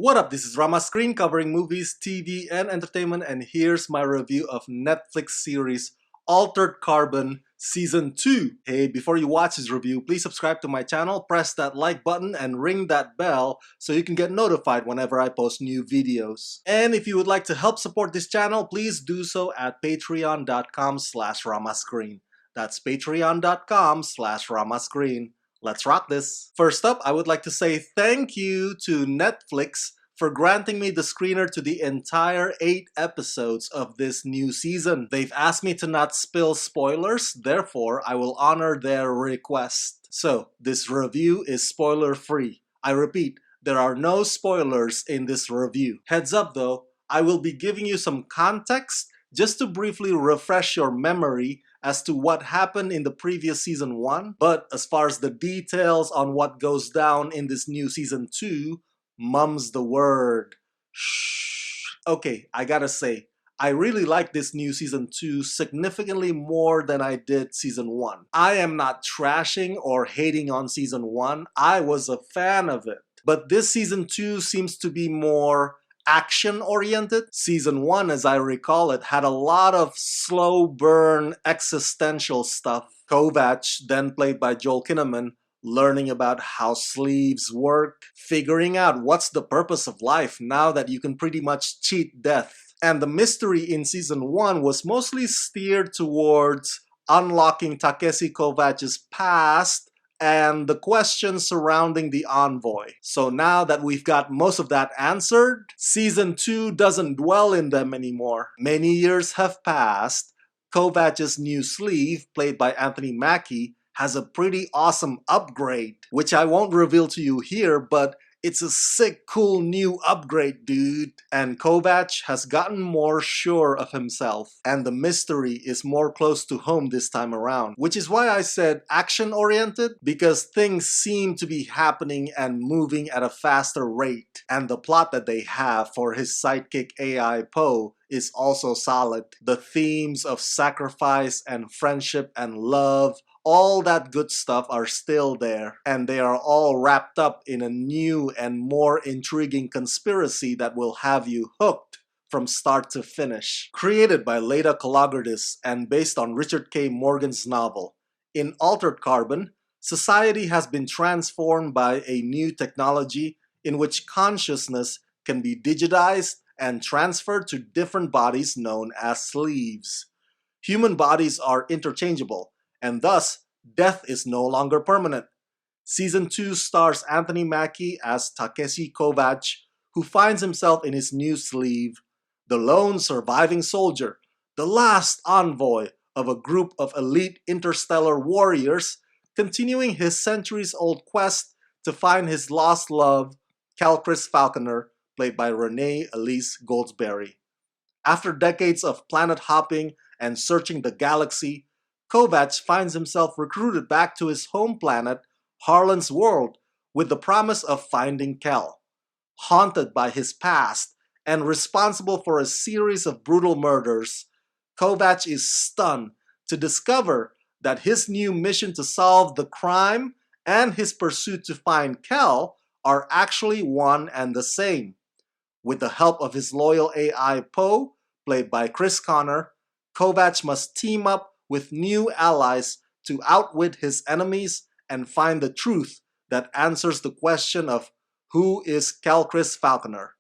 What up, this is Rama Screen covering movies, TV, and entertainment, and here's my review of Netflix series Altered Carbon Season 2. Hey, before you watch this review, please subscribe to my channel, press that like button, and ring that bell so you can get notified whenever I post new videos. And if you would like to help support this channel, please do so at patreon.com/ramascreen. That's patreon.com/ramascreen. Let's rock this! First up, I would like to say thank you to Netflix for granting me the screener to the entire 8 episodes of this new season. They've asked me to not spill spoilers, therefore I will honor their request. So, this review is spoiler-free. I repeat, there are no spoilers in this review. Heads up though, I will be giving you some context just to briefly refresh your memory as to what happened in the previous season 1, but as far as the details on what goes down in this new season 2, mum's the word. Shh. Okay, I gotta say, I really like this new season 2 significantly more than I did season 1. I am not trashing or hating on season 1, I was a fan of it. But this season 2 seems to be more action-oriented. Season 1, as I recall it, had a lot of slow burn existential stuff. Kovac, then played by Joel Kinnaman, learning about how sleeves work, figuring out what's the purpose of life now that you can pretty much cheat death. And the mystery in season 1 was mostly steered towards unlocking Takeshi Kovac's past and the questions surrounding the envoy. So now that we've got most of that answered, season 2 doesn't dwell in them anymore. Many years have passed. Kovac's new sleeve, played by Anthony Mackie, has a pretty awesome upgrade, which I won't reveal to you here, but it's a sick, cool new upgrade, dude. And Kovac has gotten more sure of himself, and the mystery is more close to home this time around. Which is why I said action-oriented, because things seem to be happening and moving at a faster rate. And the plot that they have for his sidekick AI Poe is also solid. The themes of sacrifice and friendship and love, all that good stuff are still there, and they are all wrapped up in a new and more intriguing conspiracy that will have you hooked from start to finish. Created by Leda Kalogridis and based on Richard K. Morgan's novel, in Altered Carbon, society has been transformed by a new technology in which consciousness can be digitized and transferred to different bodies known as sleeves. Human bodies are interchangeable, and thus, death is no longer permanent. Season 2 stars Anthony Mackie as Takeshi Kovac, who finds himself in his new sleeve, the lone surviving soldier, the last envoy of a group of elite interstellar warriors, continuing his centuries-old quest to find his lost love, Calchris Falconer, played by Renee Elise Goldsberry. After decades of planet hopping and searching the galaxy, Kovac finds himself recruited back to his home planet, Harlan's world, with the promise of finding Kel. Haunted by his past and responsible for a series of brutal murders, Kovac is stunned to discover that his new mission to solve the crime and his pursuit to find Kel are actually one and the same. With the help of his loyal AI Poe, played by Chris Connor, Kovac must team up with new allies to outwit his enemies and find the truth that answers the question of who is Calchris Falconer.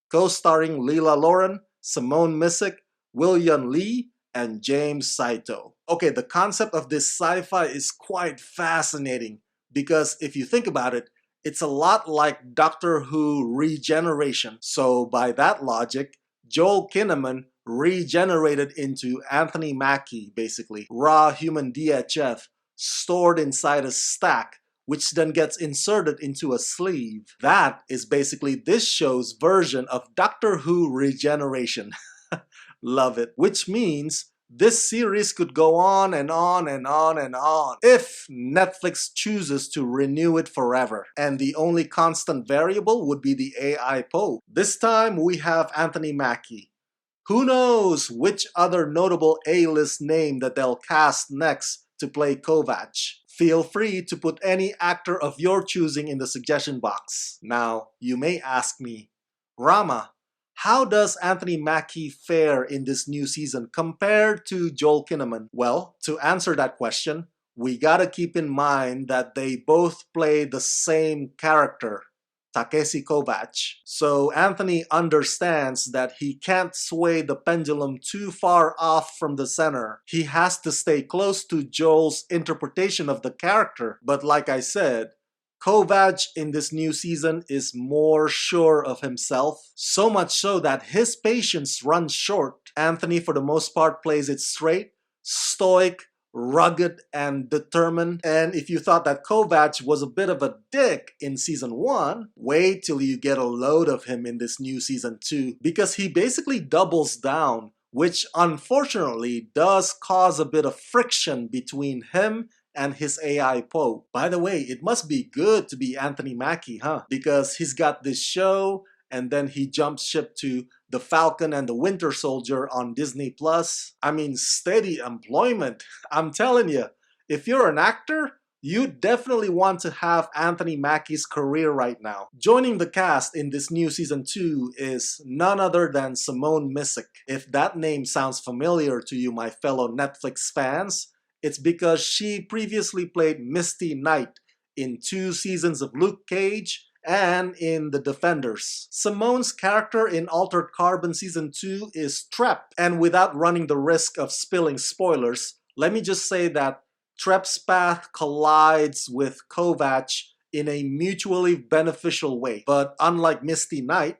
Co-starring Leela Lauren, Simone Missick, William Lee, and James Saito. Okay, the concept of this sci-fi is quite fascinating because if you think about it, it's a lot like Doctor Who Regeneration. So by that logic, Joel Kinnaman regenerated into Anthony Mackie, basically. Raw human DHF stored inside a stack, which then gets inserted into a sleeve. That is basically this show's version of Doctor Who Regeneration. Love it. Which means this series could go on and on and on and on if Netflix chooses to renew it forever. And the only constant variable would be the AI Poe. This time we have Anthony Mackie. Who knows which other notable A-list name that they'll cast next to play Kovac? Feel free to put any actor of your choosing in the suggestion box. Now, you may ask me, Rama, how does Anthony Mackie fare in this new season compared to Joel Kinnaman? Well, to answer that question, we gotta keep in mind that they both play the same character, Takeshi Kovacs. So Anthony understands that he can't sway the pendulum too far off from the center. He has to stay close to Joel's interpretation of the character. But like I said, Kovacs in this new season is more sure of himself, so much so that his patience runs short. Anthony, for the most part, plays it straight, stoic, rugged, and determined. And if you thought that Kovacs was a bit of a dick in season 1, wait till you get a load of him in this new season 2, because he basically doubles down, which unfortunately does cause a bit of friction between him and his AI Poe. By the way, it must be good to be Anthony Mackie, huh? Because he's got this show, and then he jumps ship to The Falcon and the Winter Soldier on Disney+. I mean, steady employment. I'm telling you, if you're an actor, you definitely want to have Anthony Mackie's career right now. Joining the cast in this new season 2 is none other than Simone Missick. If that name sounds familiar to you, my fellow Netflix fans, it's because she previously played Misty Knight in 2 seasons of Luke Cage and in The Defenders. Simone's character in Altered Carbon Season 2 is Trep, and without running the risk of spilling spoilers, let me just say that Trep's path collides with Kovacs in a mutually beneficial way. But unlike Misty Knight,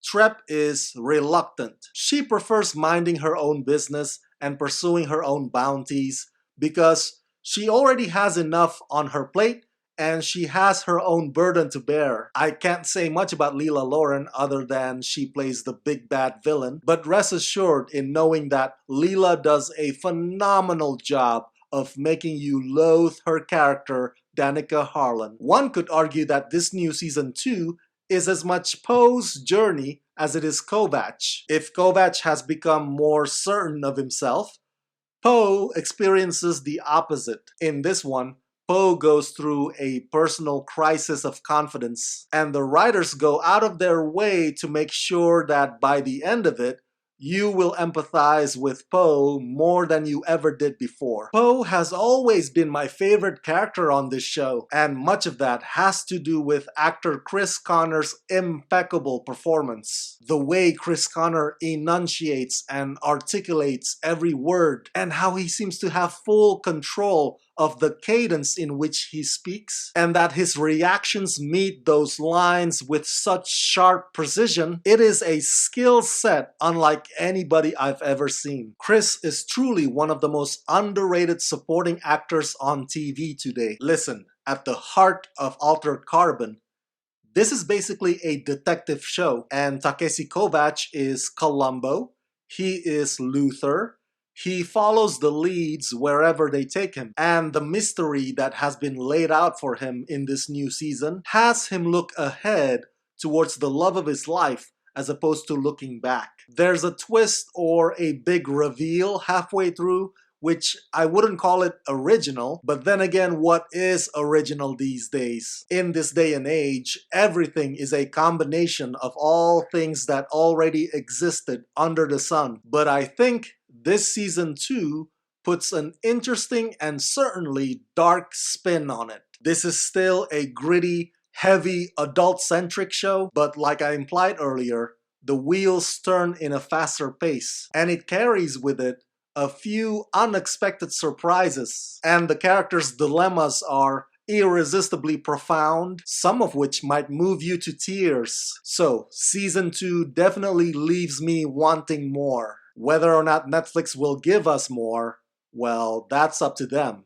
Trep is reluctant. She prefers minding her own business and pursuing her own bounties because she already has enough on her plate and she has her own burden to bear. I can't say much about Leela Lauren other than she plays the big bad villain, but rest assured in knowing that Leela does a phenomenal job of making you loathe her character, Danica Harlan. One could argue that this new season 2 is as much Poe's journey as it is Kovacs. If Kovacs has become more certain of himself, Poe experiences the opposite. In this one, Poe goes through a personal crisis of confidence, and the writers go out of their way to make sure that by the end of it, you will empathize with Poe more than you ever did before. Poe has always been my favorite character on this show, and much of that has to do with actor Chris Connor's impeccable performance. The way Chris Connor enunciates and articulates every word, and how he seems to have full control of the cadence in which he speaks, and that his reactions meet those lines with such sharp precision. It is a skill set unlike anybody I've ever seen. Chris is truly one of the most underrated supporting actors on TV today. Listen, at the heart of Altered Carbon, this is basically a detective show, and Takeshi Kovacs is Columbo, he is Luther, he follows the leads wherever they take him, and the mystery that has been laid out for him in this new season has him look ahead towards the love of his life as opposed to looking back. There's a twist or a big reveal halfway through, which I wouldn't call it original, but then again, what is original these days? In this day and age, everything is a combination of all things that already existed under the sun. But I think this season 2 puts an interesting and certainly dark spin on it. This is still a gritty, heavy, adult-centric show, but like I implied earlier, the wheels turn in a faster pace, and it carries with it a few unexpected surprises, and the characters' dilemmas are irresistibly profound, some of which might move you to tears. So, season 2 definitely leaves me wanting more. Whether or not Netflix will give us more, well, that's up to them.